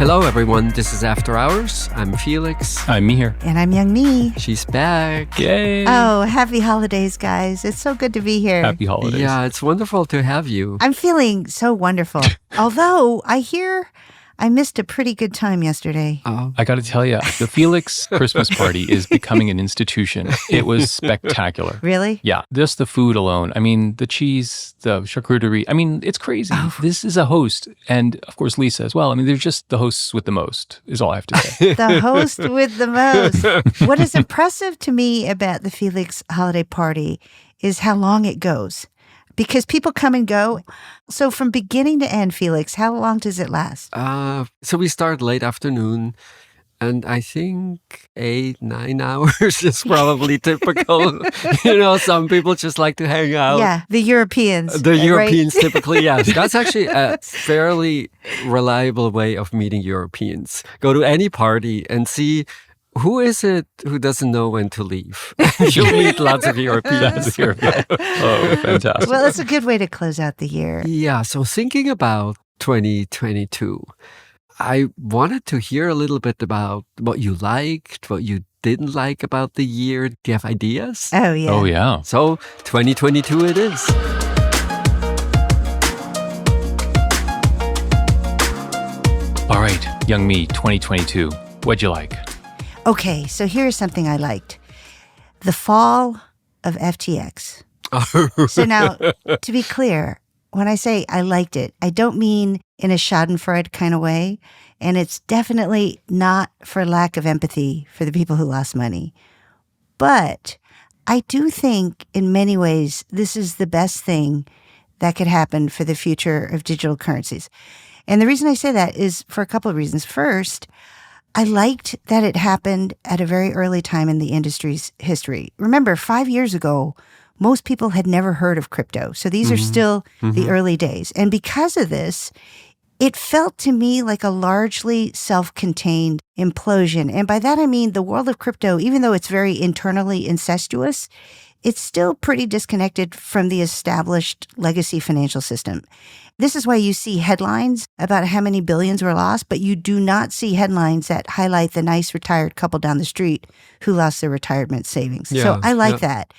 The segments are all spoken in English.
Hello, everyone. This is After Hours. I'm Felix. I'm Mihir. And I'm Youngme. She's back. Yay! Oh, happy holidays, guys. It's so good to be here. Happy holidays. Yeah, it's wonderful to have you. I'm feeling so wonderful. Although I hear I missed a pretty good time yesterday. Oh. I got to tell you, the Felix Christmas party is becoming an institution. It was spectacular. Really? Yeah, just the food alone. I mean, the cheese, the charcuterie. I mean, it's crazy. This is a host. And of course, Lisa as well. I mean, they're just the hosts with the most, is all I have to say. The host with the most. What is impressive to me about the Felix holiday party is how long it goes. Because people come and go. So from beginning to end, Felix, how long does it last? So we start late afternoon, and I think 8-9 hours is probably typical. Some people just like to hang out. Yeah, the Europeans. The Europeans right? typically, yes. That's actually a fairly reliable way of meeting Europeans. Go to any party and see who is it who doesn't know when to leave. You'll meet lots of Europeans. Oh, fantastic. Well, it's a good way to close out the year. Yeah, so thinking about 2022, I wanted to hear a little bit about what you liked, what you didn't like about the year. Do you have ideas? Oh, yeah. Oh, yeah. So 2022 it is. All right, Youngme, 2022. What'd you like? Okay, so here's something I liked. The fall of FTX. So now, to be clear, when I say I liked it, I don't mean in a schadenfreude kind of way. And it's definitely not for lack of empathy for the people who lost money. But I do think in many ways, this is the best thing that could happen for the future of digital currencies. And the reason I say that is for a couple of reasons. First, I liked that it happened at a very early time in the industry's history. Remember, 5 years ago, most people had never heard of crypto. So these are still the early days. And because of this, it felt to me like a largely self-contained implosion. And by that, I mean the world of crypto, even though it's very internally incestuous, it's still pretty disconnected from the established legacy financial system. This is why you see headlines about how many billions were lost, but you do not see headlines that highlight the nice retired couple down the street who lost their retirement savings. So I like that.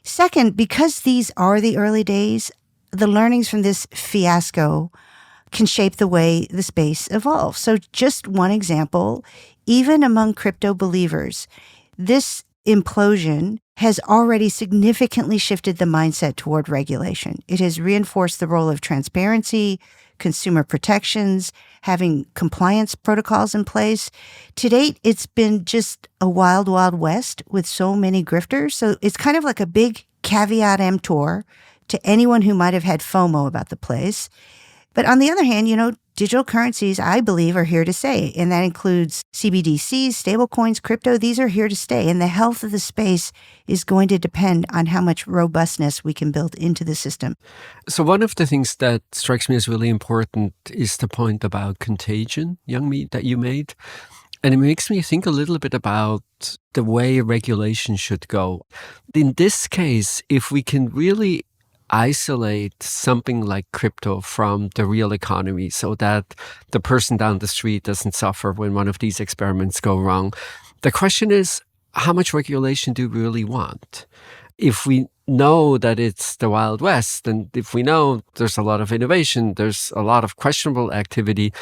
Second, because these are the early days, the learnings from this fiasco can shape the way the space evolves. So just one example, even among crypto believers, this implosion has already significantly shifted the mindset toward regulation. It has reinforced the role of transparency, consumer protections, having compliance protocols in place. To date, it's been just a wild, wild west with so many grifters. So it's kind of like a big caveat emptor to anyone who might have had FOMO about the place. But on the other hand, digital currencies, I believe, are here to stay. And that includes CBDCs, stablecoins, crypto. These are here to stay. And the health of the space is going to depend on how much robustness we can build into the system. So one of the things that strikes me as really important is the point about contagion, Youngme, that you made. And it makes me think a little bit about the way regulation should go. In this case, if we can really isolate something like crypto from the real economy so that the person down the street doesn't suffer when one of these experiments go wrong. The question is, how much regulation do we really want? If we know that it's the Wild West, and if we know there's a lot of innovation, there's a lot of questionable activity,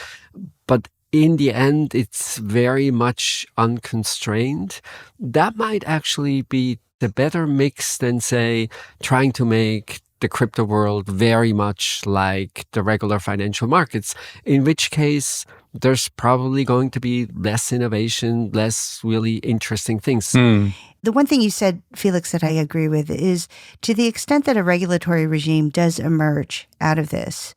but in the end, it's very much unconstrained, that might actually be the better mix than, say, trying to make the crypto world very much like the regular financial markets, in which case there's probably going to be less innovation, less really interesting things. The one thing you said, Felix, that I agree with is to the extent that a regulatory regime does emerge out of this,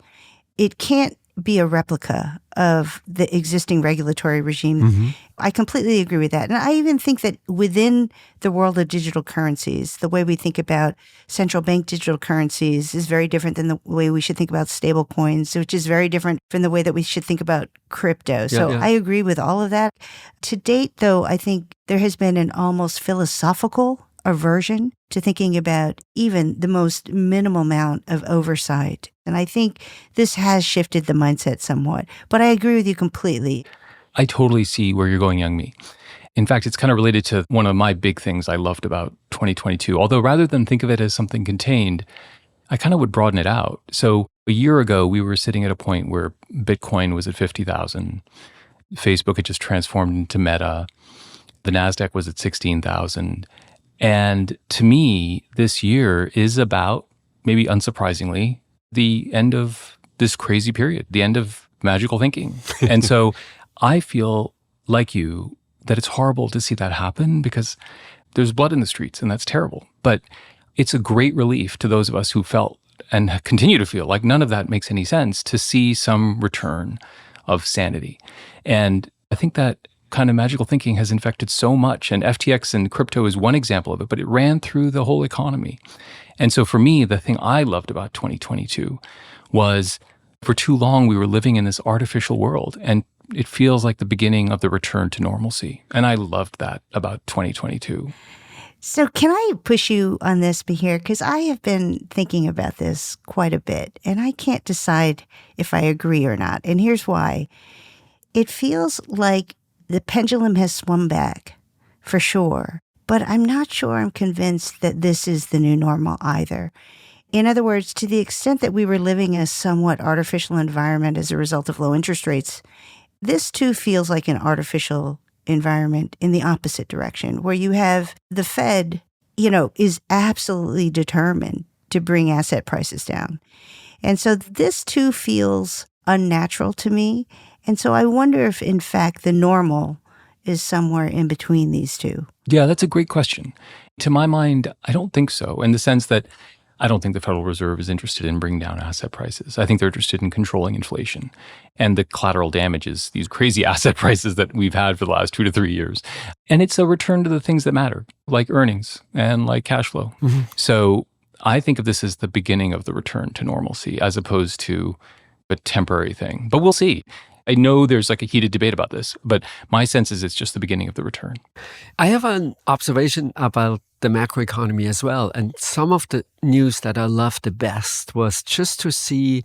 it can't be a replica of the existing regulatory regime. I completely agree with that. And I even think that within the world of digital currencies, the way we think about central bank digital currencies is very different than the way we should think about stable coins, which is very different from the way that we should think about crypto. So I agree with all of that. To date, though, I think there has been an almost philosophical aversion to thinking about even the most minimal amount of oversight. And I think this has shifted the mindset somewhat. But I agree with you completely. I totally see where you're going, Youngme. In fact, it's kind of related to one of my big things I loved about 2022. Although rather than think of it as something contained, I kind of would broaden it out. So a year ago, we were sitting at a point where Bitcoin was at 50,000. Facebook had just transformed into Meta. The NASDAQ was at 16,000. And to me, this year is about, maybe unsurprisingly, the end of this crazy period, the end of magical thinking. And so I feel like you that it's horrible to see that happen because there's blood in the streets and that's terrible. But it's a great relief to those of us who felt and continue to feel like none of that makes any sense to see some return of sanity. And I think that kind of magical thinking has infected so much. And FTX and crypto is one example of it, but it ran through the whole economy. And so for me, the thing I loved about 2022 was for too long, we were living in this artificial world. And it feels like the beginning of the return to normalcy. And I loved that about 2022. So can I push you on this, Mihir? Because I have been thinking about this quite a bit, and I can't decide if I agree or not. And here's why. It feels like the pendulum has swung back, for sure. But I'm not sure I'm convinced that this is the new normal either. In other words, to the extent that we were living in a somewhat artificial environment as a result of low interest rates, this too feels like an artificial environment in the opposite direction, where you have the Fed, is absolutely determined to bring asset prices down. And so this too feels unnatural to me. And so I wonder if, in fact, the normal is somewhere in between these two. Yeah, that's a great question. To my mind, I don't think so, in the sense that I don't think the Federal Reserve is interested in bringing down asset prices. I think they're interested in controlling inflation. And the collateral damage is these crazy asset prices that we've had for the last 2 to 3 years. And it's a return to the things that matter, like earnings and like cash flow. Mm-hmm. So I think of this as the beginning of the return to normalcy as opposed to a temporary thing. But we'll see. I know there's like a heated debate about this, but my sense is it's just the beginning of the return. I have an observation about the macroeconomy as well. And some of the news that I loved the best was just to see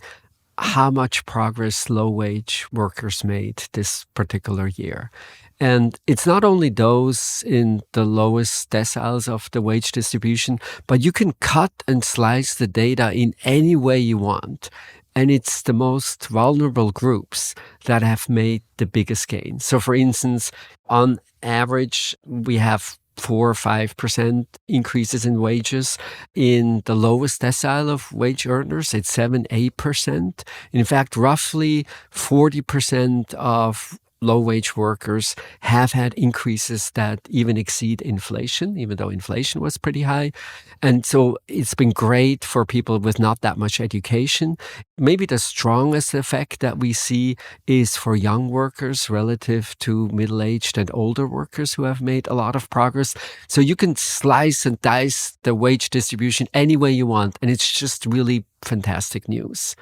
how much progress low-wage workers made this particular year. And it's not only those in the lowest deciles of the wage distribution, but you can cut and slice the data in any way you want. And it's the most vulnerable groups that have made the biggest gain. So for instance, on average, we have 4 or 5% increases in wages. In the lowest decile of wage earners, it's 7-8%. In fact, roughly 40% of low-wage workers have had increases that even exceed inflation, even though inflation was pretty high. And so it's been great for people with not that much education. Maybe the strongest effect that we see is for young workers relative to middle-aged and older workers who have made a lot of progress. So you can slice and dice the wage distribution any way you want, and it's just really fantastic news.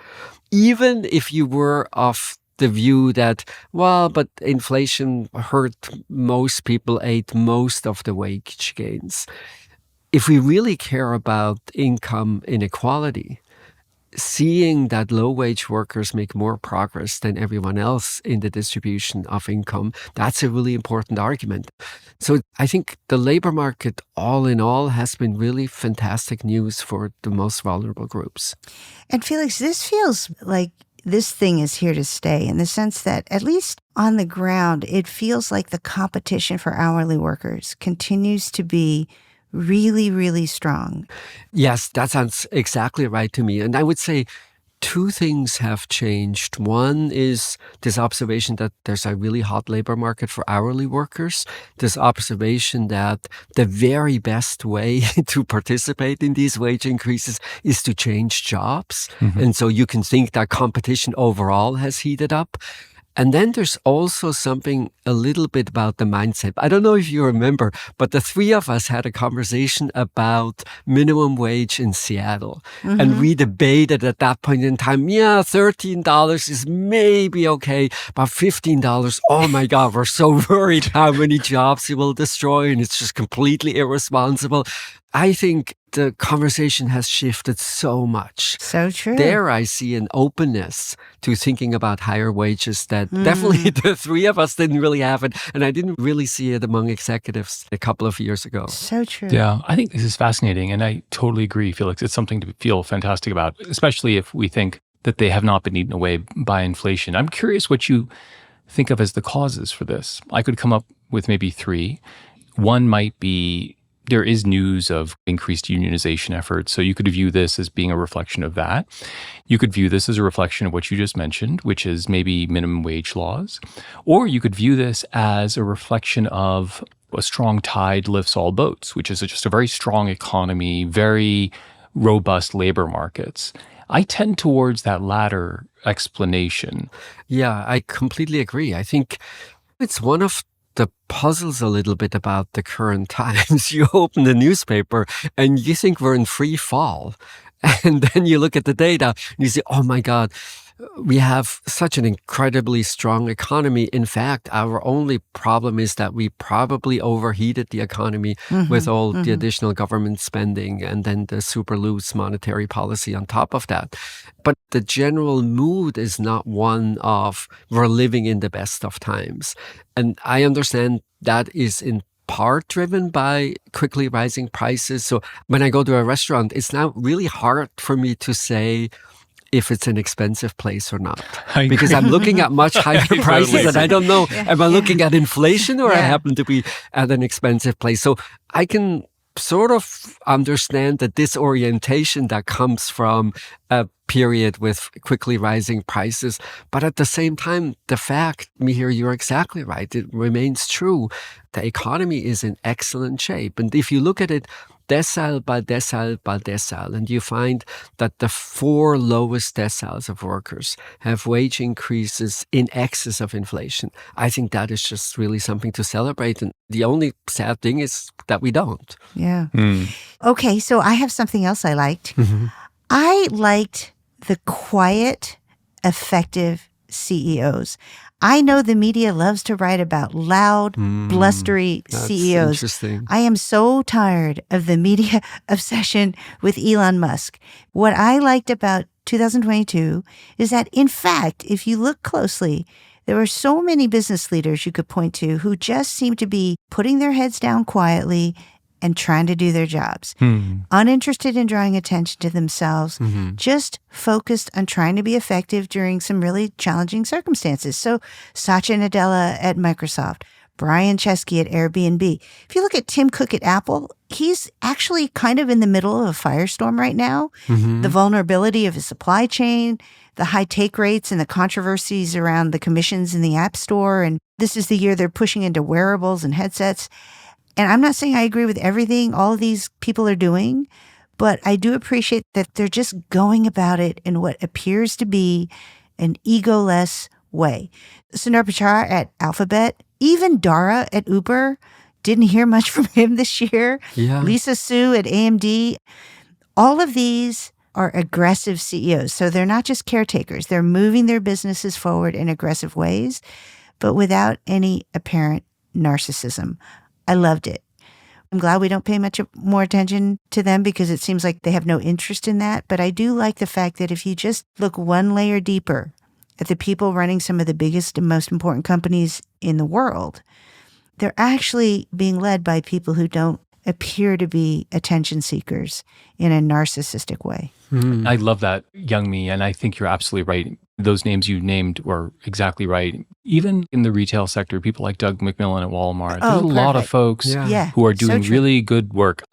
Even if you were of the view that, but inflation hurt most people, ate most of the wage gains. If we really care about income inequality, seeing that low-wage workers make more progress than everyone else in the distribution of income, that's a really important argument. So I think the labor market, all in all, has been really fantastic news for the most vulnerable groups. And Felix, this feels like this thing is here to stay in the sense that, at least on the ground, it feels like the competition for hourly workers continues to be really, really strong. Yes, that sounds exactly right to me. And I would say 2 things have changed. One is this observation that there's a really hot labor market for hourly workers. This observation that the very best way to participate in these wage increases is to change jobs. Mm-hmm. And so you can think that competition overall has heated up. And then there's also something a little bit about the mindset. I don't know if you remember, but the 3 of us had a conversation about minimum wage in Seattle. Mm-hmm. And we debated at that point in time, $13 is maybe okay, but $15, oh my God, we're so worried how many jobs it will destroy, and it's just completely irresponsible. I think the conversation has shifted so much. So true. There I see an openness to thinking about higher wages that definitely the three of us didn't really have it. And I didn't really see it among executives a couple of years ago. So true. Yeah, I think this is fascinating. And I totally agree, Felix. It's something to feel fantastic about, especially if we think that they have not been eaten away by inflation. I'm curious what you think of as the causes for this. I could come up with maybe three. One might be there is news of increased unionization efforts. So you could view this as being a reflection of that. You could view this as a reflection of what you just mentioned, which is maybe minimum wage laws. Or you could view this as a reflection of a strong tide lifts all boats, which is just a very strong economy, very robust labor markets. I tend towards that latter explanation. Yeah, I completely agree. I think it's one of the puzzles a little bit about the current times. You open the newspaper and you think we're in free fall. And then you look at the data and you say, oh my God, we have such an incredibly strong economy. In fact, our only problem is that we probably overheated the economy with all the additional government spending and then the super loose monetary policy on top of that. But the general mood is not one of we're living in the best of times. And I understand that is in part driven by quickly rising prices. So when I go to a restaurant, it's now really hard for me to say if it's an expensive place or not. Because I'm looking at much higher prices and I don't know, am I looking at inflation or I happen to be at an expensive place? So I can sort of understand the disorientation that comes from a period with quickly rising prices. But at the same time, the fact, Mihir, you're exactly right. It remains true. The economy is in excellent shape. And if you look at it decile by decile by decile, and you find that the four lowest deciles of workers have wage increases in excess of inflation, I think that is just really something to celebrate. And the only sad thing is that we don't. Yeah. Okay, so I have something else I liked. I liked the quiet, effective CEOs. I know the media loves to write about loud, blustery CEOs. Interesting. I am so tired of the media obsession with Elon Musk. What I liked about 2022 is that, in fact, if you look closely, there were so many business leaders you could point to who just seemed to be putting their heads down quietly and trying to do their jobs, uninterested in drawing attention to themselves, just focused on trying to be effective during some really challenging circumstances. So Satya Nadella at Microsoft, Brian Chesky at Airbnb. If you look at Tim Cook at Apple, he's actually kind of in the middle of a firestorm right now. The vulnerability of his supply chain, the high take rates and the controversies around the commissions in the App Store. And this is the year they're pushing into wearables and headsets. And I'm not saying I agree with everything all of these people are doing, but I do appreciate that they're just going about it in what appears to be an egoless way. Sundar Pichai at Alphabet, even Dara at Uber, didn't hear much from him this year. Lisa Su at AMD. All of these are aggressive CEOs. So they're not just caretakers. They're moving their businesses forward in aggressive ways, but without any apparent narcissism. I loved it. I'm glad we don't pay much more attention to them because it seems like they have no interest in that. But I do like the fact that if you just look one layer deeper at the people running some of the biggest and most important companies in the world, they're actually being led by people who don't appear to be attention seekers in a narcissistic way. I love that, Youngme, and I think you're absolutely right. Those names you named were exactly right. Even in the retail sector, people like Doug McMillan at Walmart, there's a lot of folks who are doing really good work.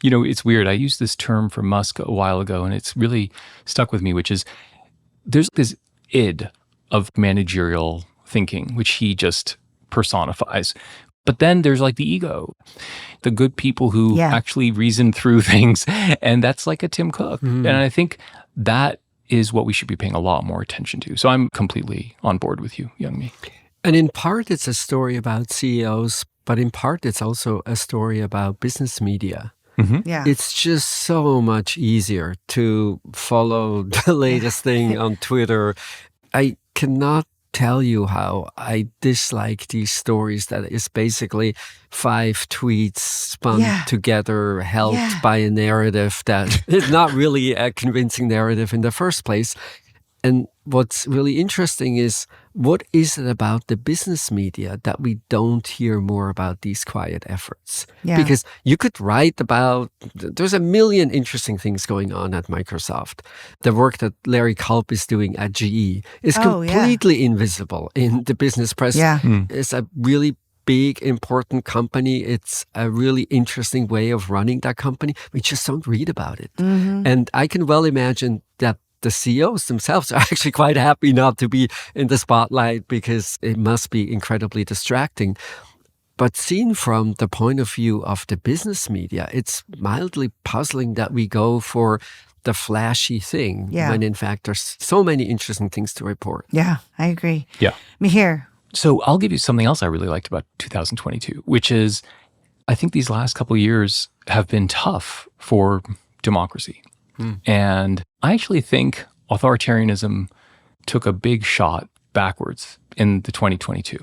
It's weird. I used this term for Musk a while ago, and it's really stuck with me, which is there's this id of managerial thinking, which he just personifies. But then there's like the ego, the good people who actually reason through things. And that's like a Tim Cook. And I think that is what we should be paying a lot more attention to. So I'm completely on board with you, Youngme. And in part, it's a story about CEOs, but in part, it's also a story about business media. It's just so much easier to follow the latest thing on Twitter. I cannot tell you how I dislike these stories that is basically 5 tweets spun together, helped by a narrative that is not really a convincing narrative in the first place. And what's really interesting is, what is it about the business media that we don't hear more about these quiet efforts? Yeah. Because you could write about, there's a million interesting things going on at Microsoft. The work that Larry Culp is doing at GE is completely invisible in the business press. It's a really big, important company. It's a really interesting way of running that company. We just don't read about it. And I can well imagine that the CEOs themselves are actually quite happy not to be in the spotlight, because it must be incredibly distracting. But seen from the point of view of the business media, it's mildly puzzling that we go for the flashy thing when in fact there's so many interesting things to report. Yeah, I agree. Yeah. Mihir. So I'll give you something else I really liked about 2022, which is I think these last couple of years have been tough for democracy. And I actually think authoritarianism took a big shot backwards in the 2022.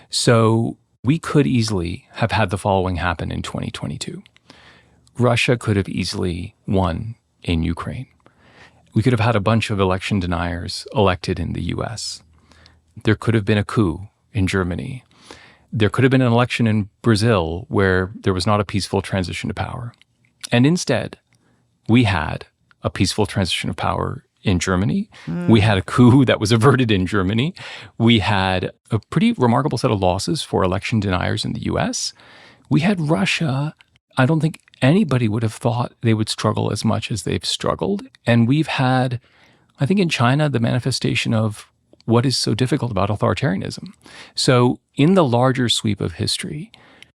So we could easily have had the following happen in 2022. Russia could have easily won in Ukraine. We could have had a bunch of election deniers elected in the US. There could have been a coup in Germany. There could have been an election in Brazil where there was not a peaceful transition to power. And instead, we had a peaceful transition of power in Germany. We had a coup that was averted in Germany. We had a pretty remarkable set of losses for election deniers in the US. We had Russia. I don't think anybody would have thought they would struggle as much as they've struggled. And we've had, I think in China, the manifestation of what is so difficult about authoritarianism. So in the larger sweep of history,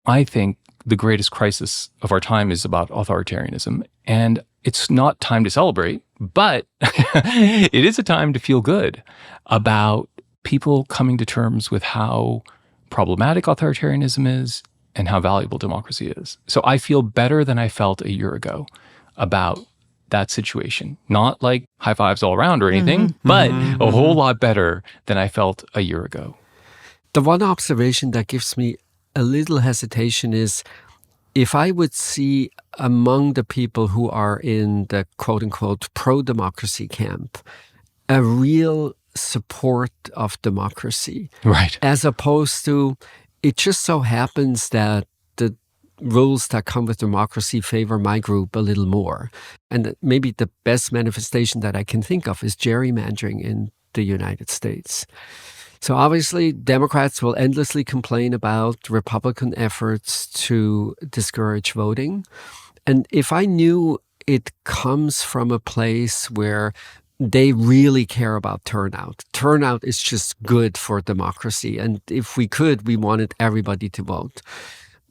I think the greatest crisis of our time is about authoritarianism. And it's not time to celebrate, but it is a time to feel good about people coming to terms with how problematic authoritarianism is and how valuable democracy is. So I feel better than I felt a year ago about that situation. Not like high fives all around or anything, but a whole lot better than I felt a year ago. The one observation that gives me a little hesitation is, if I would see among the people who are in the quote-unquote pro-democracy camp a real support of democracy. Right. As opposed to, it just so happens that the rules that come with democracy favor my group a little more. And maybe the best manifestation that I can think of is gerrymandering in the United States. So obviously, Democrats will endlessly complain about Republican efforts to discourage voting. And if I knew it comes from a place where they really care about turnout. Turnout is just good for democracy. And if we could, we wanted everybody to vote.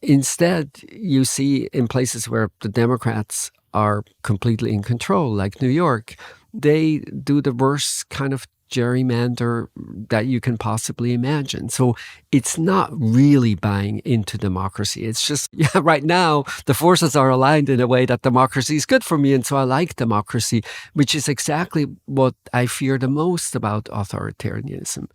Instead, you see in places where the Democrats are completely in control, like New York, they do the worst kind of gerrymander that you can possibly imagine. So it's not really buying into democracy. It's just, right now, the forces are aligned in a way that democracy is good for me. And so I like democracy, which is exactly what I fear the most about authoritarianism.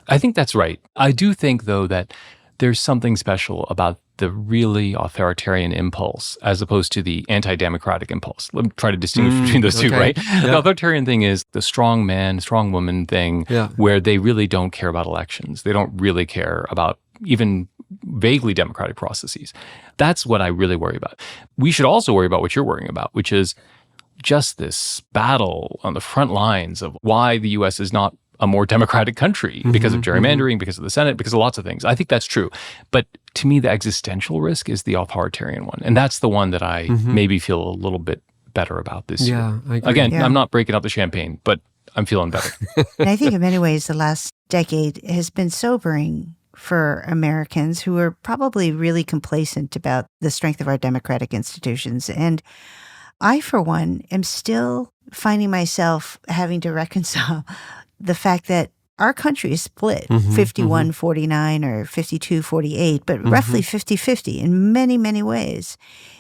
I think that's right. I do think, though, that there's something special about the really authoritarian impulse as opposed to the anti-democratic impulse. Let me try to distinguish between those two, right? Yeah. The authoritarian thing is the strong man, strong woman thing, where they really don't care about elections. They don't really care about even vaguely democratic processes. That's what I really worry about. We should also worry about what you're worrying about, which is just this battle on the front lines of why the U.S. is not a more democratic country because of gerrymandering, because of the Senate, because of lots of things. I think that's true. But to me, the existential risk is the authoritarian one. And that's the one that I maybe feel a little bit better about this year. I agree. Again, I'm not breaking out the champagne, but I'm feeling better. And I think in many ways, the last decade has been sobering for Americans who are probably really complacent about the strength of our democratic institutions. And I, for one, am still finding myself having to reconcile the fact that our country is split 51-49 or 52-48, but roughly 50-50 in many, many ways.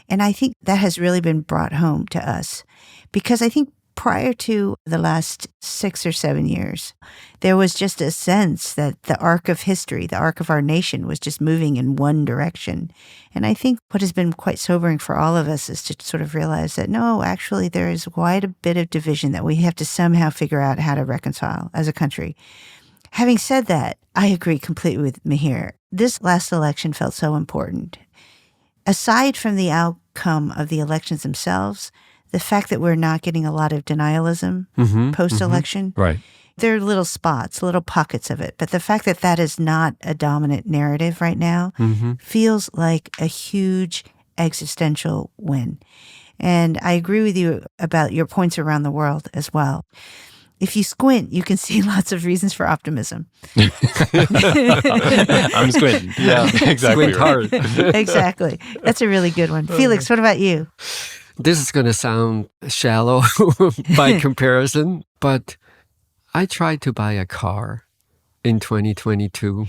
And I think that has really been brought home to us because I think prior to the last 6 or 7 years, there was just a sense that the arc of history, the arc of our nation was just moving in one direction. And I think what has been quite sobering for all of us is to sort of realize that no, actually there is quite a bit of division that we have to somehow figure out how to reconcile as a country. Having said that, I agree completely with Mihir. This last election felt so important. Aside from the outcome of the elections themselves, the fact that we're not getting a lot of denialism post-election, Right. there are little spots, little pockets of it. But the fact that that is not a dominant narrative right now feels like a huge existential win. And I agree with you about your points around the world as well. If you squint, you can see lots of reasons for optimism. I'm squinting. Yeah, exactly. Squint hard. Exactly. That's a really good one. Felix, what about you? This is going to sound shallow by comparison, but I tried to buy a car in 2022.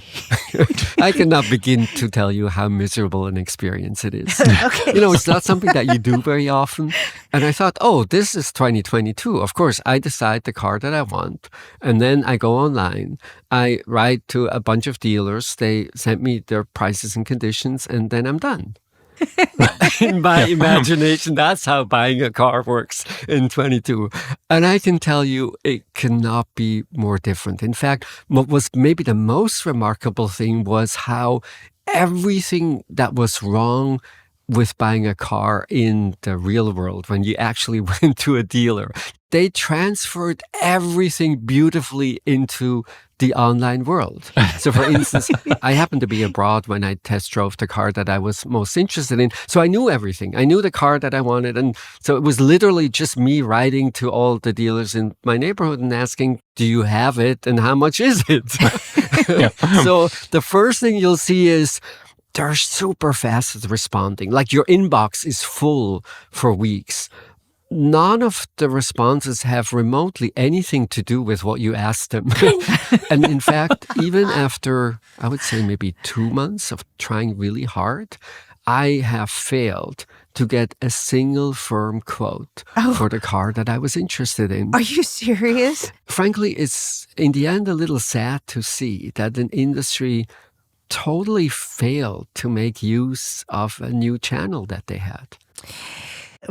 I cannot begin to tell you how miserable an experience it is. Okay. It's not something that you do very often. And I thought, oh, this is 2022. Of course, I decide the car that I want. And then I go online. I write to a bunch of dealers. They send me their prices and conditions, and then I'm done. In my imagination, that's how buying a car works in 22. And I can tell you, it cannot be more different. In fact, what was maybe the most remarkable thing was how everything that was wrong with buying a car in the real world, when you actually went to a dealer, they transferred everything beautifully into the online world. So for instance, I happened to be abroad when I test drove the car that I was most interested in. So I knew everything. I knew the car that I wanted. And so it was literally just me writing to all the dealers in my neighborhood and asking, do you have it? And how much is it? So the first thing you'll see is they're super fast at responding. Like your inbox is full for weeks. None of the responses have remotely anything to do with what you asked them. And in fact, even after, I would say maybe 2 months of trying really hard, I have failed to get a single firm quote for the car that I was interested in. Are you serious? Frankly, it's in the end a little sad to see that an industry totally failed to make use of a new channel that they had.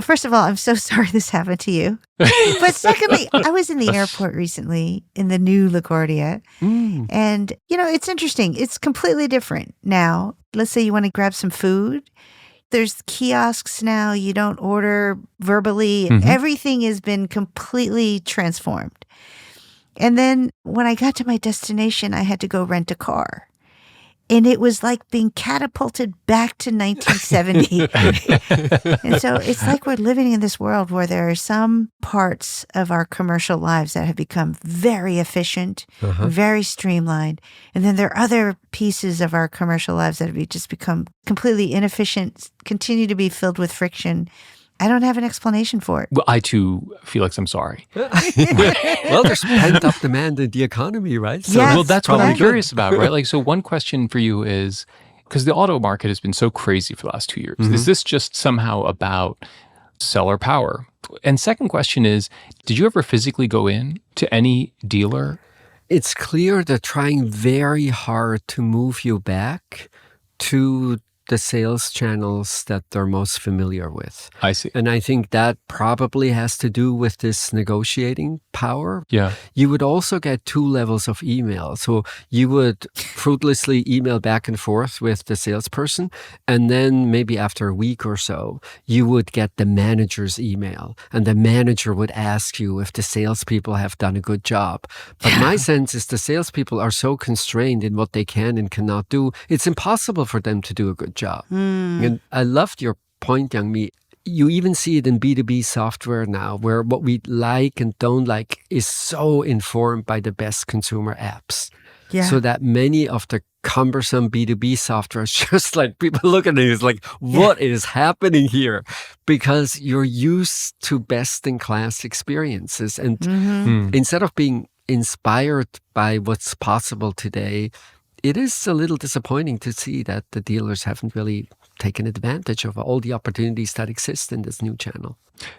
First of all, I'm so sorry this happened to you. But secondly, I was in the airport recently in the new LaGuardia. And, it's interesting. It's completely different now. Let's say you want to grab some food. There's kiosks now. You don't order verbally. Everything has been completely transformed. And then when I got to my destination, I had to go rent a car. And it was like being catapulted back to 1970. And so it's like we're living in this world where there are some parts of our commercial lives that have become very efficient, very streamlined. And then there are other pieces of our commercial lives that have just become completely inefficient, continue to be filled with friction. I don't have an explanation for it. Well, I too, Felix, I'm sorry. Well, there's pent-up demand in the economy, right? So Yes, Well, that's what I'm exactly. curious about, right? Like, so one question for you is, because the auto market has been so crazy for the last 2 years, is this just somehow about seller power? And second question is, did you ever physically go in to any dealer? it's clear they're trying very hard to move you back to the sales channels that they're most familiar with. I see. And I think that probably has to do with this negotiating power. Yeah. You would also get 2 levels of email. So you would fruitlessly email back and forth with the salesperson. And then maybe after a week or so, you would get the manager's email. And the manager would ask you if the salespeople have done a good job. But my sense is the salespeople are so constrained in what they can and cannot do, it's impossible for them to do a good job. And I loved your point, Youngme. You even see it in B2B software now, where what we like and don't like is so informed by the best consumer apps. Yeah. So that many of the cumbersome B2B software is just like, people look at it, it's like, what is happening here? Because you're used to best-in-class experiences. And instead of being inspired by what's possible today, it is a little disappointing to see that the dealers haven't really taken advantage of all the opportunities that exist in this new channel.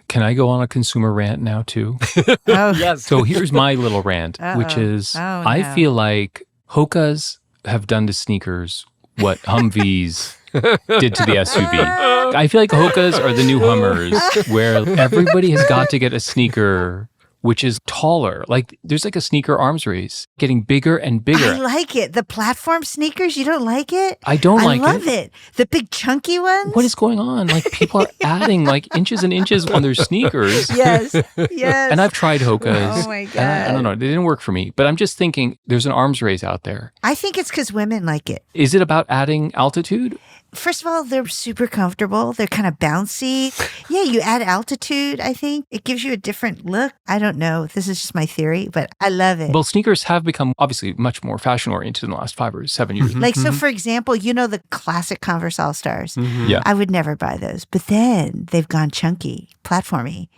Can I go on a consumer rant now too? Oh, Yes. So here's my little rant, which is I feel like Hoka's have done to sneakers what Humvees did to the SUV. I feel like Hoka's are the new Hummers, where everybody has got to get a sneaker which is taller. Like there's like a sneaker arms race getting bigger and bigger. I like it. The platform sneakers, you don't like it? I don't like it. I love it. The big chunky ones? What is going on? Like people are adding like inches and inches on their sneakers. Yes, yes. And I've tried Hoka's. Oh my God. And I don't know. They didn't work for me. But I'm just thinking there's an arms race out there. I think it's because women like it. Is it about adding altitude? First of all, they're super comfortable. They're kind of bouncy. Yeah, you add altitude, I think. It gives you a different look. I don't know. This is just my theory, but I love it. Well, sneakers have become obviously much more fashion oriented in the last 5 or 7 years. Like, so for example, you know the classic Converse All-Stars? Yeah. I would never buy those. But then they've gone chunky, platformy.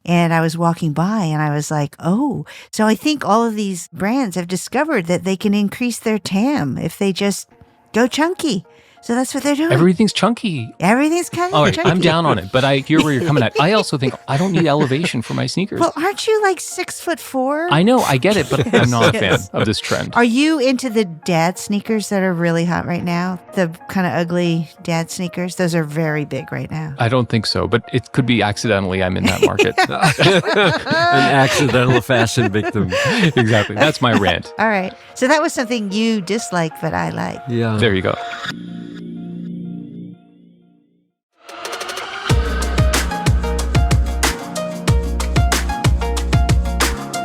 And I was walking by and I was like, oh. So I think all of these brands have discovered that they can increase their TAM if they just go chunky. So that's what they're doing. Everything's chunky. Everything's kind of All right, chunky. I'm down on it, but I hear where you're coming at. I also think I don't need elevation for my sneakers. Well, aren't you like 6'4"? I know, I get it, but I'm not a fan Yes. of this trend. Are you into the dad sneakers that are really hot right now? The kind of ugly dad sneakers? Those are very big right now. I don't think so, but it could be accidentally I'm in that market. An accidental fashion victim. Exactly. That's my rant. All right. So that was something you disliked, but I like. Yeah. There you go.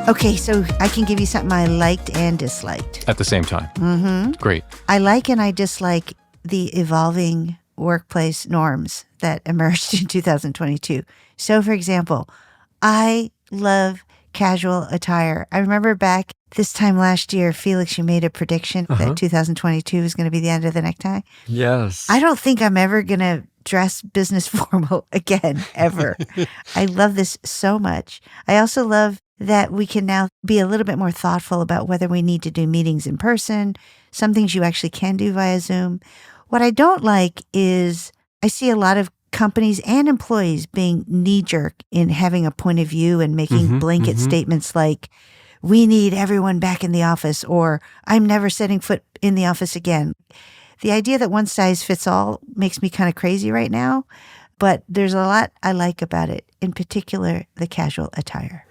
Okay, so I can give you something I liked and disliked. At the same time. Mm-hmm. Great. I like and I dislike the evolving workplace norms that emerged in 2022. So, for example, I love casual attire. I remember back this time last year, Felix, you made a prediction that 2022 was going to be the end of the necktie. Yes. I don't think I'm ever going to dress business formal again, ever. I love this so much. I also love that we can now be a little bit more thoughtful about whether we need to do meetings in person. Some things you actually can do via Zoom. What I don't like is I see a lot of companies and employees being knee-jerk in having a point of view and making blanket statements like, we need everyone back in the office, or I'm never setting foot in the office again. The idea that one size fits all makes me kind of crazy right now, but there's a lot I like about it, in particular, the casual attire.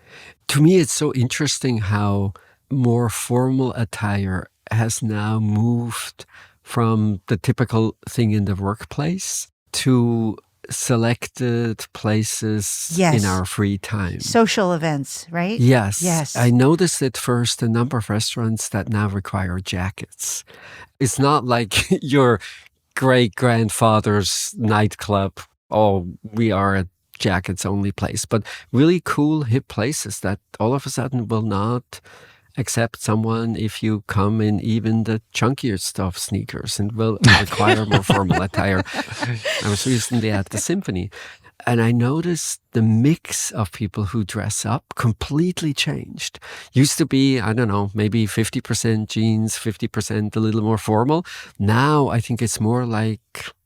To me, it's so interesting how more formal attire has now moved from the typical thing in the workplace to selected places in our free time. Social events, right? Yes. Yes. I noticed at first a number of restaurants that now require jackets. It's not like your great-grandfather's nightclub, oh, we are a jackets only place, but really cool, hip places that all of a sudden will not accept someone if you come in even the chunkier stuff sneakers and will require more formal attire. I was recently at the Symphony and I noticed the mix of people who dress up completely changed. Used to be, I don't know, maybe 50% jeans, 50% a little more formal. Now I think it's more like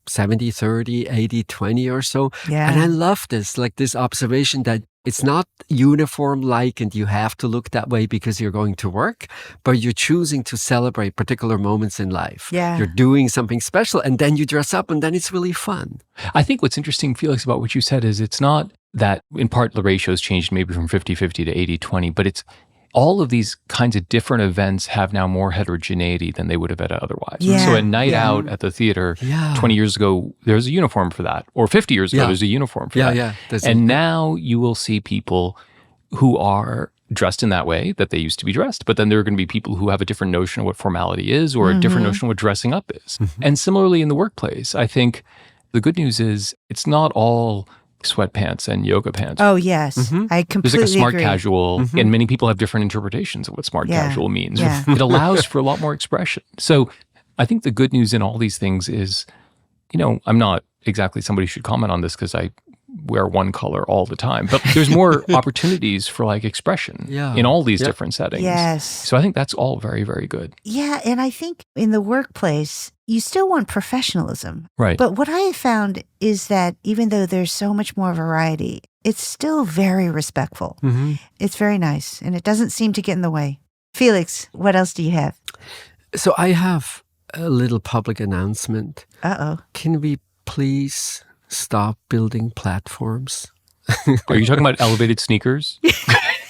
70-30, 80-20 or so. Yeah. And I love this, like this observation that it's not uniform-like and you have to look that way because you're going to work, but you're choosing to celebrate particular moments in life. Yeah. You're doing something special and then you dress up and then it's really fun. I think what's interesting, Felix, about what you said is it's not that in part the ratios changed maybe from 50-50 to 80-20, but it's all of these kinds of different events have now more heterogeneity than they would have had otherwise. Yeah, So a night out at the theater 20 years ago, there's a uniform for that. Or 50 years ago, there's a uniform for that. And now you will see people who are dressed in that way that they used to be dressed. But then there are going to be people who have a different notion of what formality is or a different notion of what dressing up is. And similarly in the workplace, I think the good news is it's not all sweatpants and yoga pants. Oh, yes. I completely There's like a smart agree. casual, and many people have different interpretations of what smart casual means. It allows for a lot more expression. So I think the good news in all these things is, I'm not exactly somebody who should comment on this because I wear one color all the time, but there's more opportunities for like expression in all these different settings. Yes. So I think that's all very, very good. Yeah. And I think in the workplace, you still want professionalism. Right. But what I have found is that even though there's so much more variety, it's still very respectful. Mm-hmm. It's very nice, and it doesn't seem to get in the way. Felix, what else do you have? So I have a little public announcement. Uh-oh. Can we please stop building platforms? Are you talking about elevated sneakers?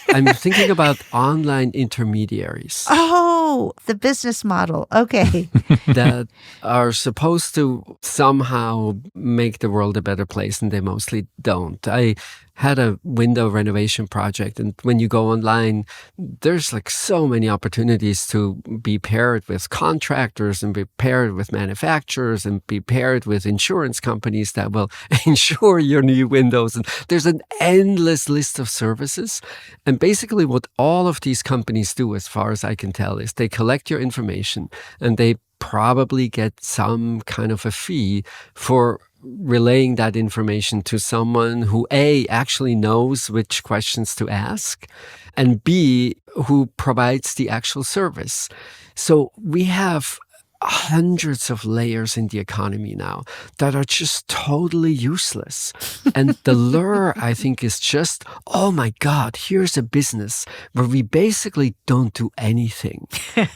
I'm thinking about online intermediaries Oh, the business model. Okay. that are supposed to somehow make the world a better place, and they mostly don't. I had a window renovation project, and when you go online, there's like so many opportunities to be paired with contractors and be paired with manufacturers and be paired with insurance companies that will insure your new windows. And there's an endless list of services. And basically what all of these companies do, as far as I can tell, is they collect your information and they probably get some kind of a fee for relaying that information to someone who A, actually knows which questions to ask, and B, who provides the actual service. So we have hundreds of layers in the economy now that are just totally useless. And the lure, I think, is just, oh my God, here's a business where we basically don't do anything.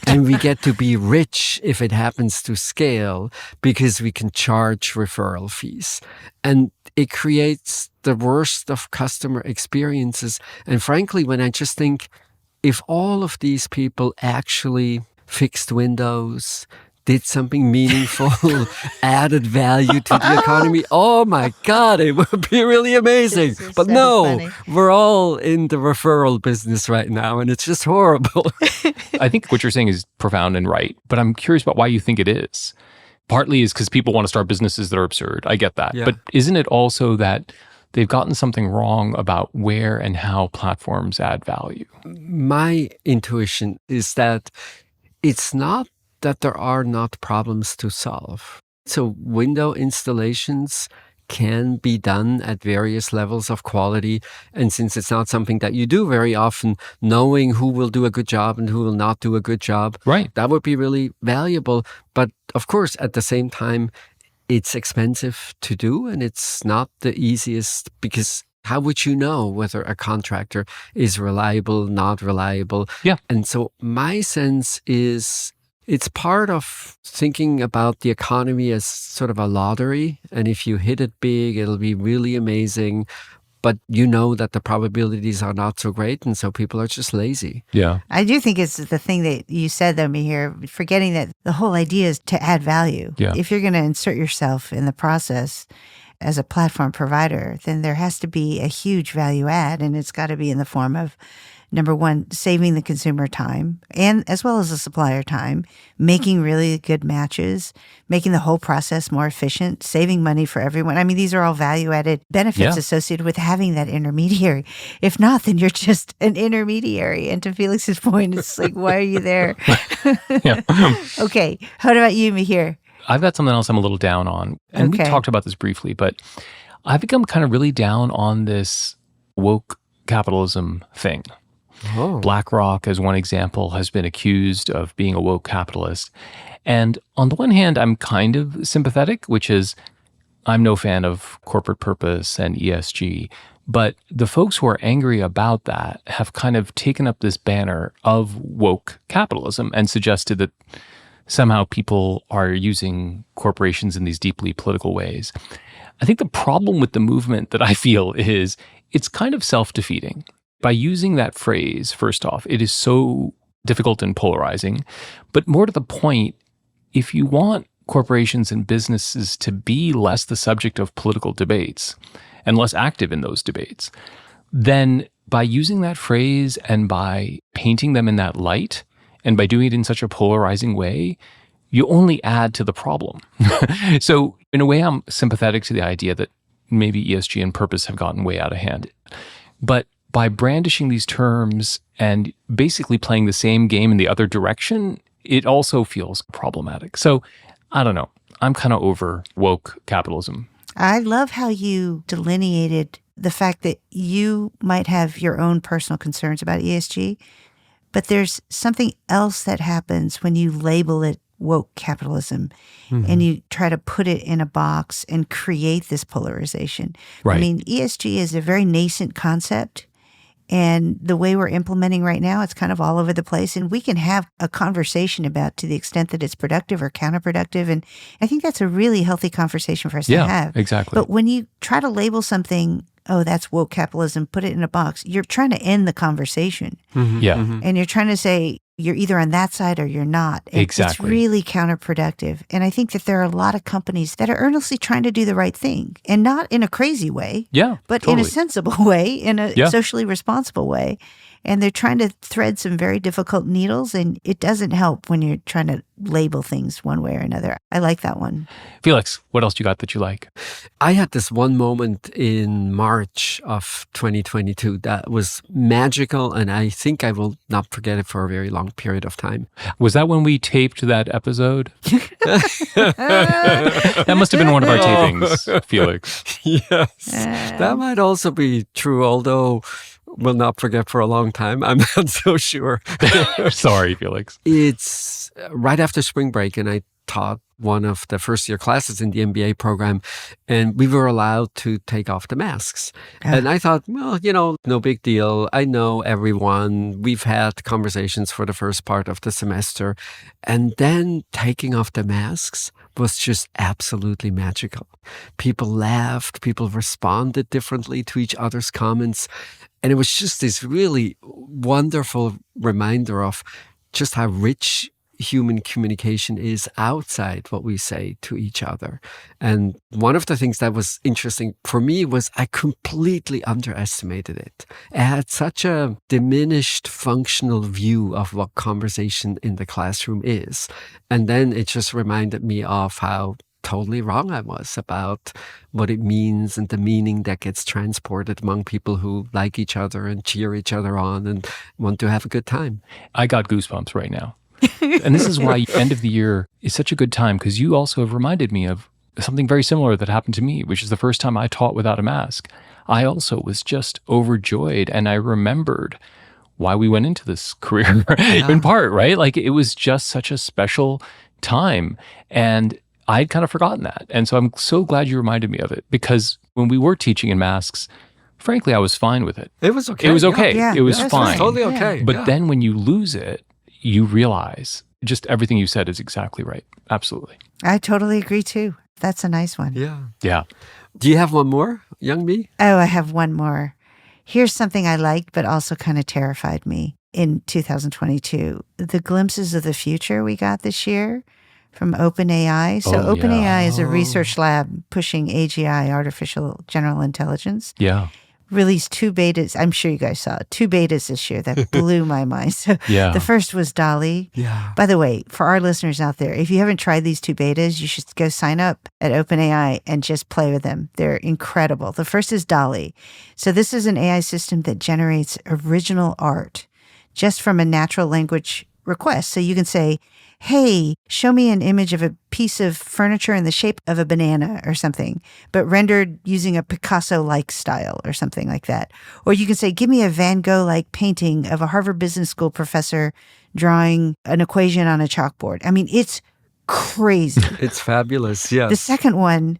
And we get to be rich if it happens to scale because we can charge referral fees. And it creates the worst of customer experiences. And frankly, when I just think, if all of these people actually fixed windows, did something meaningful, added value to the economy, oh my God, it would be really amazing. But so no, funny. we're all in the referral business right now, and it's just horrible. I think what you're saying is profound and right, but I'm curious about why you think it is. Partly is because people want to start businesses that are absurd. I get that. Yeah. But isn't it also that they've gotten something wrong about where and how platforms add value? My intuition is that it's not that there are not problems to solve. So window installations can be done at various levels of quality. And since it's not something that you do very often, knowing who will do a good job and who will not do a good job, Right. that would be really valuable. But of course, at the same time, it's expensive to do, and it's not the easiest, because how would you know whether a contractor is reliable, not reliable? Yeah. And so my sense is it's part of thinking about the economy as sort of a lottery. And if you hit it big, it'll be really amazing. But you know that the probabilities are not so great. And so people are just lazy. Yeah. I do think it's the thing that you said, though, Mihir, forgetting that the whole idea is to add value. Yeah. If you're going to insert yourself in the process as a platform provider, then there has to be a huge value add, and it's got to be in the form of, number one, saving the consumer time, and as well as the supplier time, making really good matches, making the whole process more efficient, saving money for everyone. I mean, these are all value-added benefits associated with having that intermediary. If not, then you're just an intermediary. And to Felix's point, it's like, why are you there? Yeah. Okay. How about you, Mihir? I've got something else I'm a little down on. And we Okay. talked about this briefly, but I've become kind of really down on this woke capitalism thing. Oh. BlackRock, as one example, has been accused of being a woke capitalist. And on the one hand, I'm kind of sympathetic, which is I'm no fan of corporate purpose and ESG. But the folks who are angry about that have kind of taken up this banner of woke capitalism and suggested that somehow people are using corporations in these deeply political ways. I think the problem with the movement that I feel is it's kind of self-defeating. By using that phrase, first off, it is so difficult and polarizing. But more to the point, if you want corporations and businesses to be less the subject of political debates and less active in those debates, then by using that phrase and by painting them in that light and by doing it in such a polarizing way, you only add to the problem. So in a way, I'm sympathetic to the idea that maybe ESG and purpose have gotten way out of hand. But by brandishing these terms and basically playing the same game in the other direction, it also feels problematic. So I don't know. I'm kind of over woke capitalism. I love how you delineated the fact that you might have your own personal concerns about ESG, but there's something else that happens when you label it woke capitalism, and you try to put it in a box and create this polarization. Right. I mean, ESG is a very nascent concept. And the way we're implementing right now, it's kind of all over the place. And we can have a conversation about to the extent that it's productive or counterproductive. And I think that's a really healthy conversation for us to have. Exactly. But when you try to label something, oh, that's woke capitalism, put it in a box, you're trying to end the conversation. And you're trying to say, you're either on that side or you're not. Exactly. It's really counterproductive. And I think that there are a lot of companies that are earnestly trying to do the right thing, and not in a crazy way, but totally. in a sensible way, in a socially responsible way. And they're trying to thread some very difficult needles, and it doesn't help when you're trying to label things one way or another. I like that one. Felix, what else you got that you like? I had this one moment in March of 2022 that was magical, and I think I will not forget it for a very long period of time. Was that when we taped that episode? That must have been one of our tapings, Felix. Yes. That might also be true, although will not forget for a long time. I'm not so sure. Sorry, Felix. It's right after spring break, and I taught one of the first year classes in the MBA program, and we were allowed to take off the masks. And I thought, well, no big deal. I know everyone. We've had conversations for the first part of the semester. And then taking off the masks was just absolutely magical. People laughed. People responded differently to each other's comments. And it was just this really wonderful reminder of just how rich human communication is outside what we say to each other. And one of the things that was interesting for me was I completely underestimated it. I had such a diminished functional view of what conversation in the classroom is. And then it just reminded me of how totally wrong I was about what it means and the meaning that gets transported among people who like each other and cheer each other on and want to have a good time. I got goosebumps right now. And this is why end of the year is such a good time, because you also have reminded me of something very similar that happened to me, which is the first time I taught without a mask. I also was just overjoyed, and I remembered why we went into this career in part, right? Like it was just such a special time, and I'd kind of forgotten that. And so I'm so glad you reminded me of it, because when we were teaching in masks, frankly, I was fine with it. It was okay. It was okay. Yeah. It was Yes, fine. It was totally okay. But then when you lose it, you realize just everything you said is exactly right. Absolutely. I totally agree too. That's a nice one. Yeah. Do you have one more, Youngme? Oh, I have one more. Here's something I liked, but also kind of terrified me in 2022. The glimpses of the future we got this year from OpenAI. So OpenAI is a research lab pushing AGI, artificial general intelligence. Yeah. Released 2 betas. I'm sure you guys saw 2 betas this year that blew my mind. So the first was DALL-E. Yeah. By the way, for our listeners out there, if you haven't tried these 2 betas, you should go sign up at OpenAI and just play with them. They're incredible. The first is DALL-E. So this is an AI system that generates original art just from a natural language request. So you can say, hey, show me an image of a piece of furniture in the shape of a banana or something, but rendered using a Picasso-like style or something like that. Or you can say, give me a Van Gogh-like painting of a Harvard Business School professor drawing an equation on a chalkboard. I mean, it's crazy. It's fabulous, yes. The second one,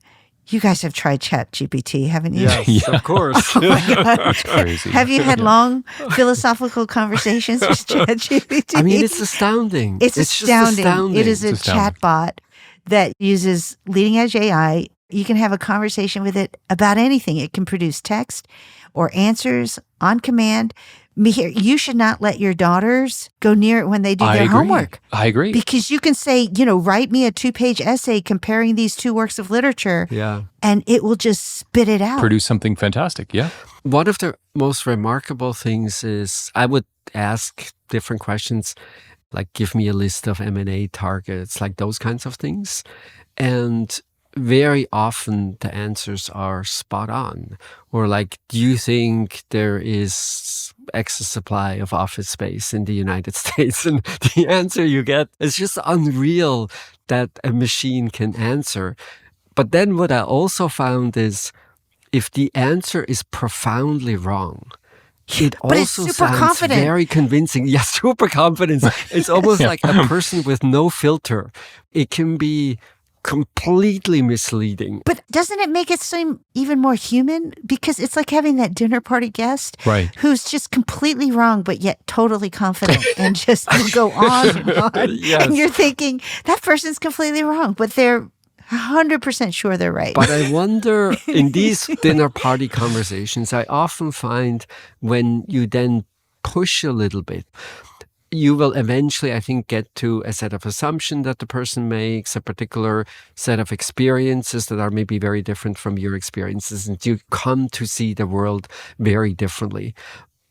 you guys have tried ChatGPT, haven't you? Yes, of course. Oh my God. That's crazy. Have you had long philosophical conversations with ChatGPT? I mean, it's astounding. It's just astounding. It is a It's astounding. chatbot that uses leading edge AI. You can have a conversation with it about anything. It can produce text or answers on command. Mihir, you should not let your daughters go near it when they do their homework. I agree. Because you can say, write me a 2-page essay comparing these 2 works of literature. Yeah. And it will just spit it out. Produce something fantastic. Yeah. One of the most remarkable things is I would ask different questions, like give me a list of M&A targets, like those kinds of things. And very often the answers are spot on. Or like, do you think there is excess supply of office space in the United States? And the answer you get is just unreal that a machine can answer. But then what I also found is if the answer is profoundly wrong, It But it's also super sounds confident. very convincing. Yeah, super confidence. It's almost like a person with no filter. It can be completely misleading. But doesn't it make it seem even more human? Because it's like having that dinner party guest Right. who's just completely wrong, but yet totally confident and just will go on and on. Yes. And you're thinking, that person's completely wrong, but they're 100% sure they're right. But I wonder, in these dinner party conversations, I often find when you then push a little bit, you will eventually, I think, get to a set of assumptions that the person makes, a particular set of experiences that are maybe very different from your experiences, and you come to see the world very differently.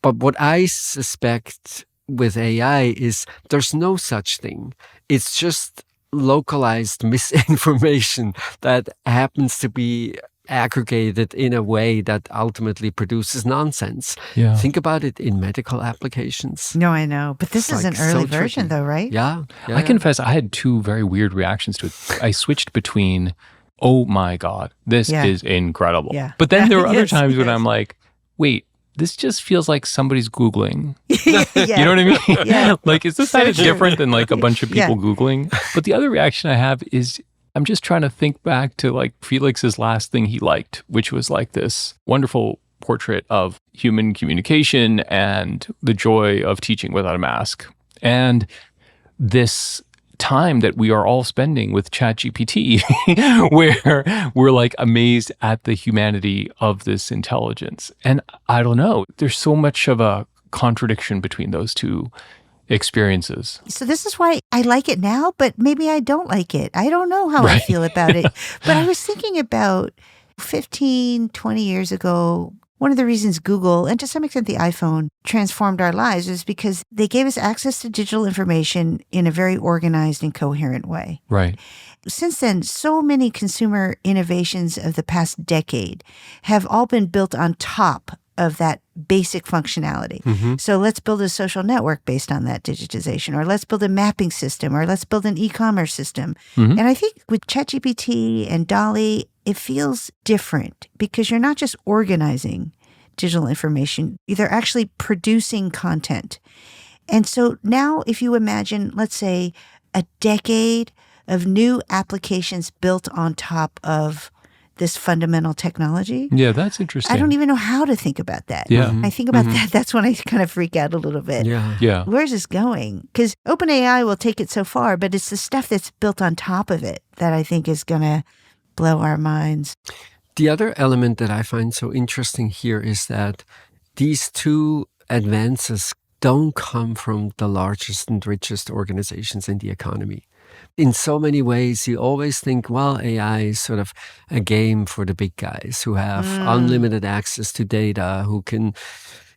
But what I suspect with AI is there's no such thing. It's just localized misinformation that happens to be aggregated in a way that ultimately produces nonsense. Yeah. Think about it in medical applications. No, I know. But this It's is like an early so version, tricky. though, right? Yeah. I confess I had two very weird reactions to it. I switched between, oh my God, this Yeah. is incredible. Yeah. But then there were other Yes, times when yes. I'm like, wait, this just feels like somebody's Googling. Yeah. You know what I mean? Yeah. Like, is this So kind of true. different than like a bunch of Yeah. people Googling? But the other reaction I have is I'm just trying to think back to like Felix's last thing he liked, which was like this wonderful portrait of human communication and the joy of teaching without a mask. And this time that we are all spending with ChatGPT, where we're like amazed at the humanity of this intelligence. And I don't know, there's so much of a contradiction between those two experiences. So this is why I like it now, but maybe I don't like it. I don't know how I Right. feel about it. But I was thinking about 15, 20 years ago, one of the reasons Google, and to some extent the iPhone, transformed our lives is because they gave us access to digital information in a very organized and coherent way. Right. Since then, so many consumer innovations of the past decade have all been built on top of that basic functionality. So let's build a social network based on that digitization, or let's build a mapping system, or let's build an e-commerce system. And I think with ChatGPT and DALL-E, it feels different because you're not just organizing digital information, they're actually producing content. And so now if you imagine, let's say, a decade of new applications built on top of this fundamental technology, Yeah, that's interesting. I don't even know how to think about that. Yeah. I think about that. That's when I kind of freak out a little bit. Yeah. Yeah. Where's this going? Because OpenAI will take it so far, but it's the stuff that's built on top of it that I think is going to blow our minds. The other element that I find so interesting here is that these two advances don't come from the largest and richest organizations in the economy. In so many ways, you always think, well, AI is sort of a game for the big guys who have unlimited access to data, who can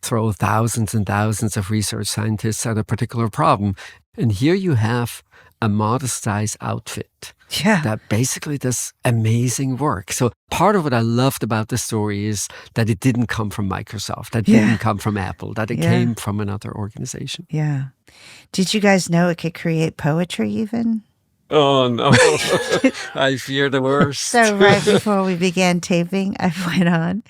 throw thousands and thousands of research scientists at a particular problem. And here you have a modest-sized outfit Yeah. that basically does amazing work. So part of what I loved about the story is that it didn't come from Microsoft, that Yeah. didn't come from Apple, that it Yeah. came from another organization. Yeah. Did you guys know it could create poetry even? Oh, no. I fear the worst. So right before we began taping, I went on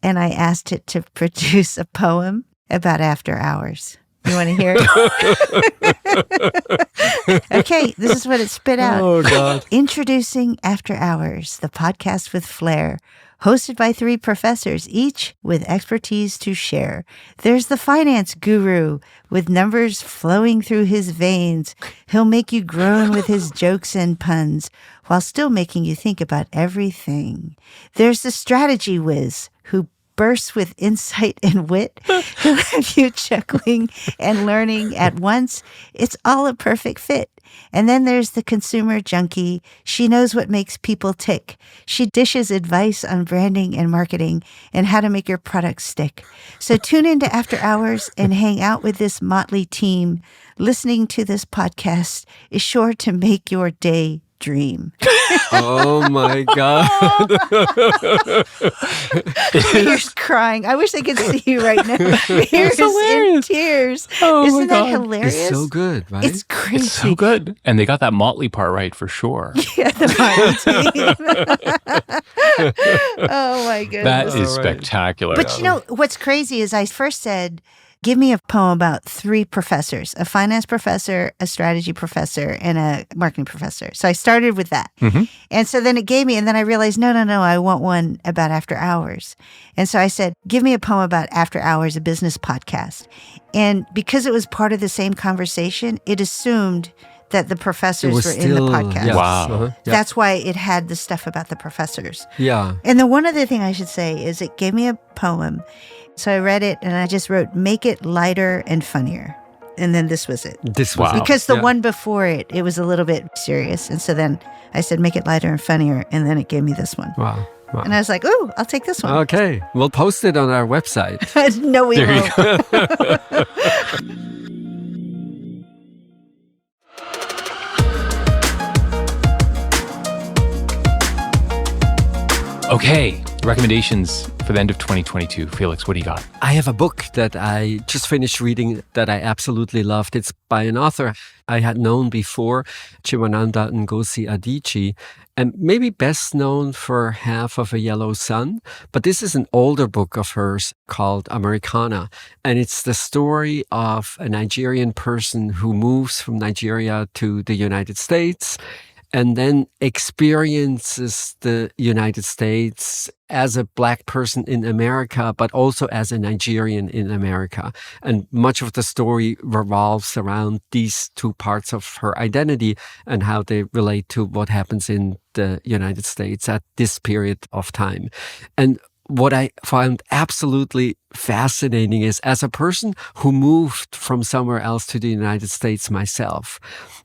and I asked it to produce a poem about after hours. You want to hear it? Okay, this is what it spit out. Oh, God. Introducing After Hours, the podcast with flair, hosted by 3 professors, each with expertise to share. There's the finance guru with numbers flowing through his veins. He'll make you groan with his jokes and puns while still making you think about everything. There's the strategy whiz who bursts with insight and wit. He'll have you chuckling and learning at once. It's all a perfect fit. And then there's the consumer junkie. She knows what makes people tick. She dishes advice on branding and marketing and how to make your products stick. So tune into After Hours and hang out with this motley team. Listening to this podcast is sure to make your day dream. Oh my God. Mihir's crying. I wish they could see you right now. Mihir's in hilarious. tears. Oh Isn't my that God. hilarious? It's so good, right? It's crazy. It's so good. And they got that Motley part right for sure. Yeah, the Motley team. Oh my goodness. That is All right. spectacular. But you know, what's crazy is I first said, give me a poem about 3 professors, a finance professor, a strategy professor, and a marketing professor. So I started with that. Mhm. And so then it gave me, and then I realized, no, I want one about after hours. And so I said, give me a poem about after hours, a business podcast. And because it was part of the same conversation, it assumed that the professors were in the podcast. Yes. Wow. Yeah. That's why it had the stuff about the professors. Yeah. And the one other thing I should say is it gave me a poem. So I read it and I just wrote, make it lighter and funnier. And then this was it. This was Wow. Because the yeah. one before it was a little bit serious. And so then I said, make it lighter and funnier. And then it gave me this one. Wow. Wow. And I was like, ooh, I'll take this one. Okay. We'll post it on our website. No, we There you won't. Okay, recommendations for the end of 2022. Felix, what do you got? I have a book that I just finished reading that I absolutely loved. It's by an author I had known before, Chimamanda Ngozi Adichie, and maybe best known for Half of a Yellow Sun. But this is an older book of hers called Americana, and it's the story of a Nigerian person who moves from Nigeria to the United States and then experiences the United States as a Black person in America, but also as a Nigerian in America. And much of the story revolves around these 2 parts of her identity and how they relate to what happens in the United States at this period of time. And what I found absolutely fascinating is, as a person who moved from somewhere else to the United States myself,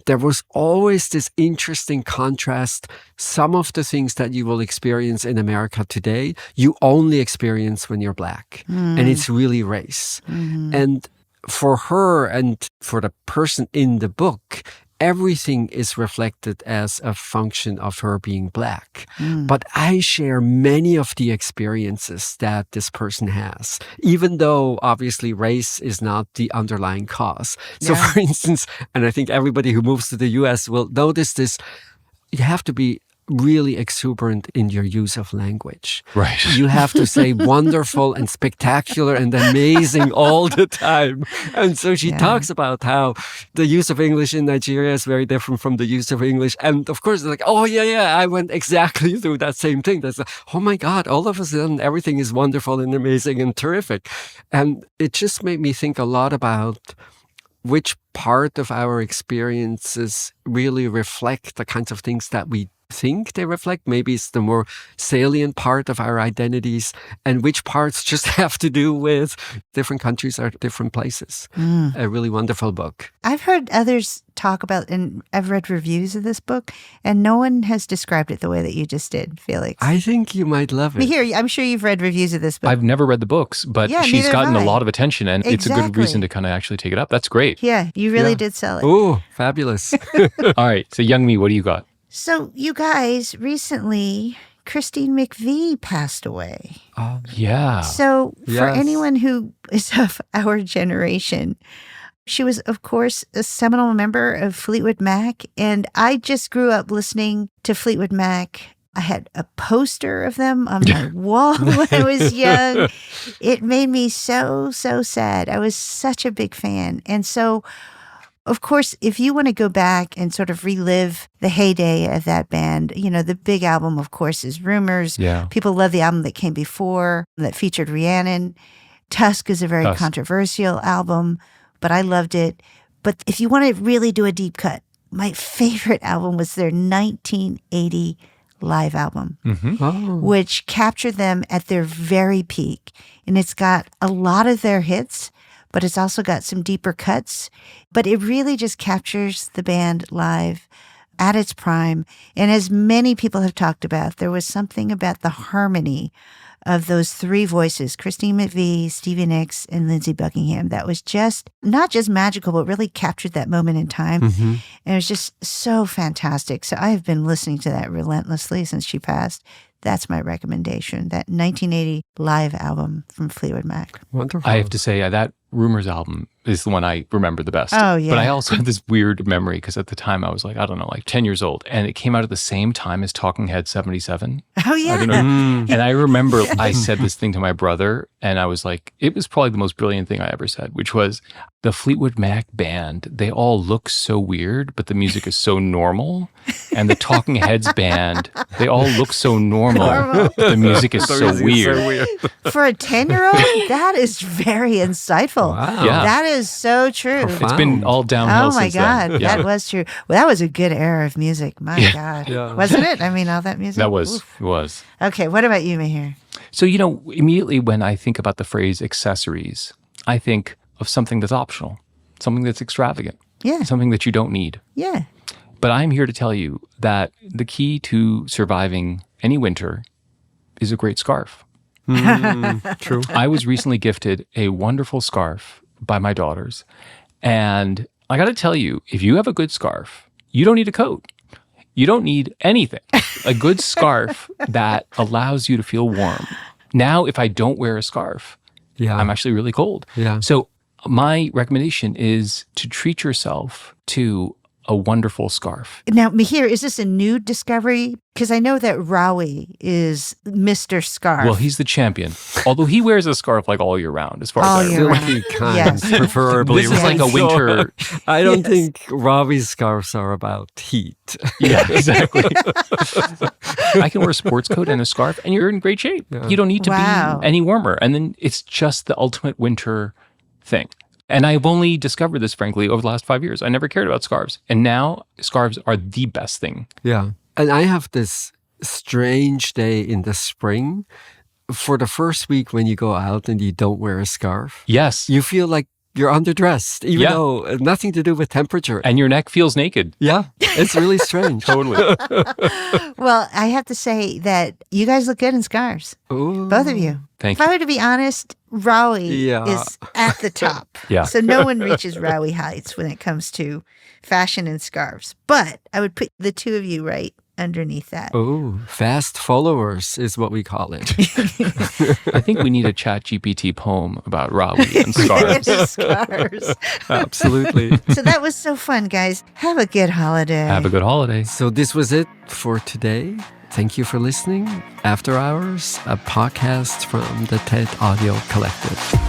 there was always this interesting contrast. Some of the things that you will experience in America today, you only experience when you're Black. And it's really race. And for her and for the person in the book, everything is reflected as a function of her being Black. But I share many of the experiences that this person has, even though obviously race is not the underlying cause. So Yeah. for instance, and I think everybody who moves to the US will notice this, you have to be really exuberant in your use of language. Right. You have to say wonderful and spectacular and amazing all the time. And so she Yeah. talks about how the use of English in Nigeria is very different from the use of English. And of course, they're like, oh, yeah, I went exactly through that same thing. That's like, oh my God, all of a sudden everything is wonderful and amazing and terrific. And it just made me think a lot about which part of our experiences really reflect the kinds of things that we think they reflect. Maybe it's the more salient part of our identities, and which parts just have to do with different countries or different places. A really wonderful book. I've heard others talk about, and I've read reviews of this book, and no one has described it the way that you just did, Felix. I think you might love it. Mihir, I'm sure you've read reviews of this book. I've never read the books, but Yeah, she's neither gotten have a I. lot of attention, and it's a good Exactly. reason to kind of actually take it up. That's great. Yeah, you really Yeah. did sell it. Oh, fabulous. All right, so Youngme, what do you got? So, you guys, recently, Christine McVie passed away. Oh, Yeah. So, for Yes. anyone who is of our generation, she was, of course, a seminal member of Fleetwood Mac. And I just grew up listening to Fleetwood Mac. I had a poster of them on my wall when I was young. It made me so, so sad. I was such a big fan. And so, of course, if you want to go back and sort of relive the heyday of that band, you know, the big album, of course, is Rumors. Yeah. People love the album that came before that featured Rhiannon. Tusk is a very Tusk. controversial album, but I loved it. But if you want to really do a deep cut, my favorite album was their 1980 live album, oh. which captured them at their very peak. And it's got a lot of their hits, but it's also got some deeper cuts. But it really just captures the band live at its prime. And as many people have talked about, there was something about the harmony of those three voices, Christine McVie, Stevie Nicks, and Lindsey Buckingham. That was just not just magical, but really captured that moment in time. Mm-hmm. And it was just so fantastic. So I have been listening to that relentlessly since she passed. That's my recommendation, that 1980 live album from Fleetwood Mac. Wonderful. I have to say that Rumors album is the one I remember the best. Oh, yeah. But I also have this weird memory because at the time I was like, I don't know, like 10 years old. And it came out at the same time as Talking Head 77. Oh, yeah. I don't know. And I remember I said this thing to my brother and I was like, it was probably the most brilliant thing I ever said, which was the Fleetwood Mac band, they all look so weird, but the music is so normal. And the Talking Heads band, they all look so normal. The music is so weird. For a 10-year-old, that is very insightful. Wow. Yeah. That is so true. It's been all downhill Oh my since God, then. Yeah. that was true. Well, that was a good era of music. My God. Yeah. Wasn't it? I mean, all that music. That was, Oof. it was. Okay, what about you, Mihir? So, immediately when I think about the phrase accessories, I think of something that's optional, something that's extravagant, Yeah. something that you don't need. Yeah. But I'm here to tell you that the key to surviving any winter is a great scarf. True. I was recently gifted a wonderful scarf by my daughters. And I got to tell you, if you have a good scarf, you don't need a coat. You don't need anything. A good scarf that allows you to feel warm. Now, if I don't wear a scarf, Yeah. I'm actually really cold. Yeah. So my recommendation is to treat yourself to a wonderful scarf. Now, Mihir, is this a new discovery? Because I know that Rawi is Mr. Scarf. Well, he's the champion. Although he wears a scarf like all year round, as far All as I year remember. round. Silky kind, Yes. preferably. This is like a right? winter. I don't Yes. think Robbie's scarves are about heat. Yeah, exactly. I can wear a sports coat and a scarf, and you're in great shape. Yeah. You don't need to Wow. be any warmer. And then it's just the ultimate winter thing. And I've only discovered this, frankly, over the last 5 years. I never cared about scarves. And now scarves are the best thing. Yeah. And I have this strange day in the spring. For the first week when you go out and you don't wear a scarf, Yes. you feel like you're underdressed, even Yeah. though nothing to do with temperature. And your neck feels naked. Yeah, it's really strange. Totally. Well, I have to say that you guys look good in scarves, Ooh. both of you. Thank If you. I were to be honest, Rawi Yeah. is at the top. Yeah. So no one reaches Rawi heights when it comes to fashion and scarves. But I would put the two of you right underneath that. Oh, fast followers is what we call it. I think we need a ChatGPT poem about Rawi and scarves. Scarves. Absolutely. So that was so fun, guys. Have a good holiday. Have a good holiday. So this was it for today. Thank you for listening. After Hours, a podcast from the TED Audio Collective.